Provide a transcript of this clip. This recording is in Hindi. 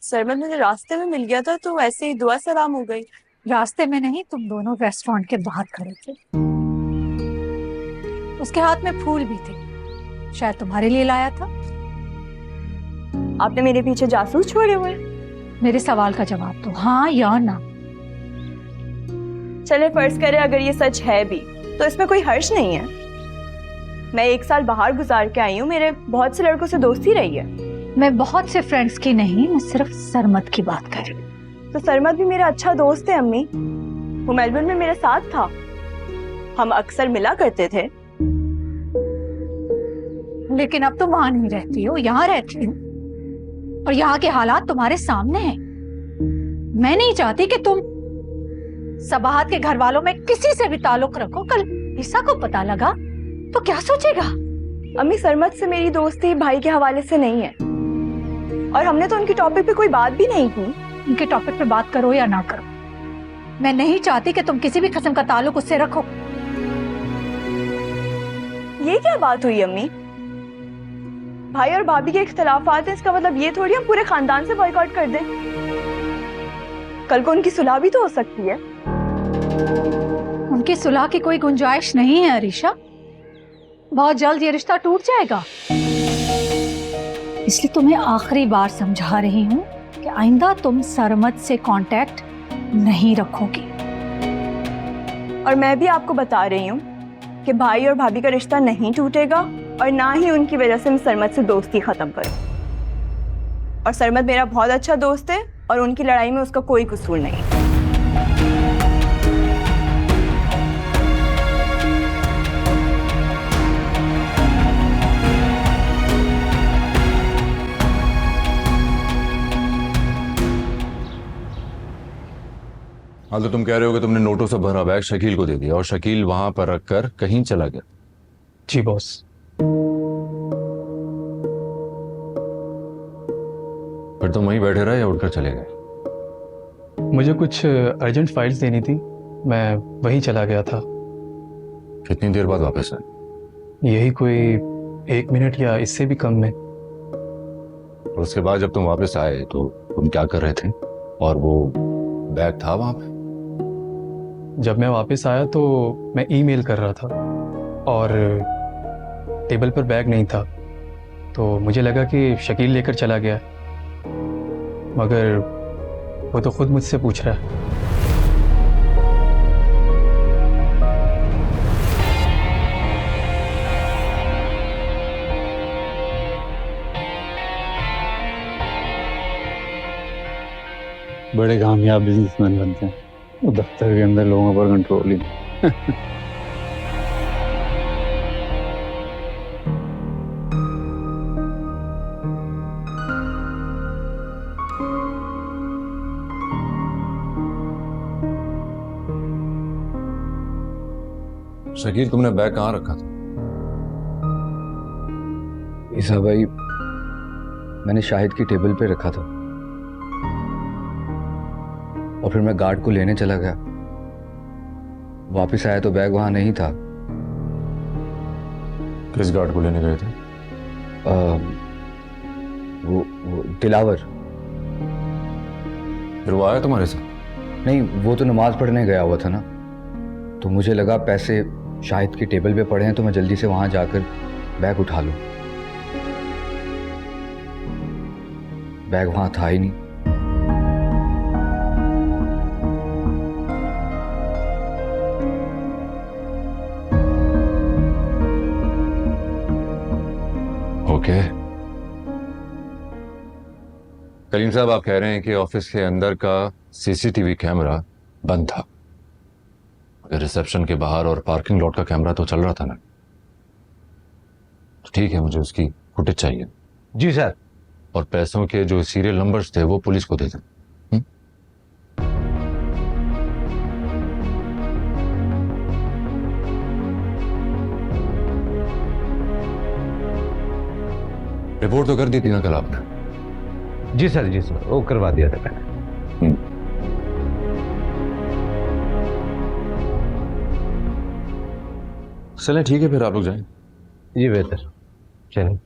सरमन मुझे रास्ते में मिल गया था तो ऐसे ही दुआ सलाम हो गई। रास्ते में नहीं, तुम दोनों रेस्टोरेंट के बाहर खड़े थे। उसके हाथ में फूल भी थे, शायद तुम्हारे लिए लाया था। आपने मेरे पीछे जासूस छोड़े हुए? मेरे सवाल का जवाब दो, हाँ या ना। चले फर्ज करें अगर ये सच है भी तो इसमें कोई हर्ज नहीं है। मैं 1 साल बाहर गुजार के आई हूँ, मेरे बहुत से लड़कों से दोस्ती रही है। मैं बहुत से फ्रेंड्स की नहीं, मैं सिर्फ सरमत की बात कर रही हूँ। तो सरमत भी मेरा अच्छा दोस्त है अम्मी। वो मेलबर्न में मेरे साथ था, हम अक्सर मिला करते थे। लेकिन अब तुम वहां नहीं रहती हो, यहाँ रहती हो, और यहाँ के हालात तुम्हारे सामने हैं। मैं नहीं चाहती कि तुम सबाहत के घर वालों में किसी से भी ताल्लुक रखो। कल ईसा को पता लगा तो क्या सोचेगा? अम्मी, सरमत से मेरी दोस्ती भाई के हवाले से नहीं है, और हमने तो उनकी टॉपिक पे कोई बात भी नहीं की। उनके टॉपिक पे बात करो या ना करो, मैं नहीं चाहती कि तुम किसी भी किस्म का ताल्लुक उससे रखो। ये क्या बात हुई अम्मी? भाई और भाभी के इख्तलाफात हैं, इसका मतलब ये थोड़ी हम पूरे खानदान से बॉयकॉट कर दें। कल को उनकी सुलह भी तो हो सकती है। उनकी सुलह की कोई गुंजाइश नहीं है अरीशा, बहुत जल्द ये रिश्ता टूट जाएगा। इसलिए तुम्हें आखिरी बार समझा रही हूँ कि आइंदा तुम सरमत से कांटेक्ट नहीं रखोगी। और मैं भी आपको बता रही हूँ कि भाई और भाभी का रिश्ता नहीं टूटेगा, और ना ही उनकी वजह से मैं सरमत से दोस्ती खत्म करूँ। और सरमत मेरा बहुत अच्छा दोस्त है और उनकी लड़ाई में उसका कोई कसूर नहीं। हाँ, तो तुम कह रहे हो कि तुमने नोटों से भरा बैग शकील को दे दिया और शकील वहां पर रखकर कहीं चला गया। जी बॉस। फिर तुम वहीं बैठे रहे या उठकर चले गए? मुझे कुछ अर्जेंट फाइल्स देनी थी, मैं वहीं चला गया था। कितनी देर बाद वापस आए? यही कोई 1 मिनट या इससे भी कम में। और उसके बाद जब तुम वापस आए तो तुम क्या कर रहे थे? और वो बैग था वहां पे? जब मैं वापस आया तो मैं ईमेल कर रहा था और टेबल पर बैग नहीं था, तो मुझे लगा कि शकील लेकर चला गया, मगर वो तो खुद मुझसे पूछ रहा है। बड़े कामयाब बिजनेसमैन बनते हैं वो दफ्तर के अंदर लोगों पर कंट्रोल ही। शकील, तुमने बैग कहाँ रखा था? ईसा भाई, मैंने शाहिद की टेबल पे रखा था और फिर मैं गार्ड को लेने चला गया। वापस आया तो बैग वहां नहीं था। किस गार्ड को लेने गए थे? वो दिलावर। फिर वो आया तुम्हारे साथ? नहीं, वो तो नमाज पढ़ने गया हुआ था ना, तो मुझे लगा पैसे शाहिद की टेबल पे पड़े हैं तो मैं जल्दी से वहां जाकर बैग उठा लूं। बैग वहां था ही नहीं। ओके। कलीम साहब, आप कह रहे हैं कि ऑफिस के अंदर का सीसीटीवी कैमरा बंद था, मगर रिसेप्शन के बाहर और पार्किंग लॉट का कैमरा तो चल रहा था ना? तो ठीक है, मुझे उसकी फुटेज चाहिए। जी सर। और पैसों के जो सीरियल नंबर्स थे वो पुलिस को दे दें। रिपोर्ट तो कर दी थी ना कल आपने? जी सर, जी सर, वो करवा दिया था मैंने। चलें, ठीक है, फिर आप लोग जाएं। जी बेहतर, चलिए।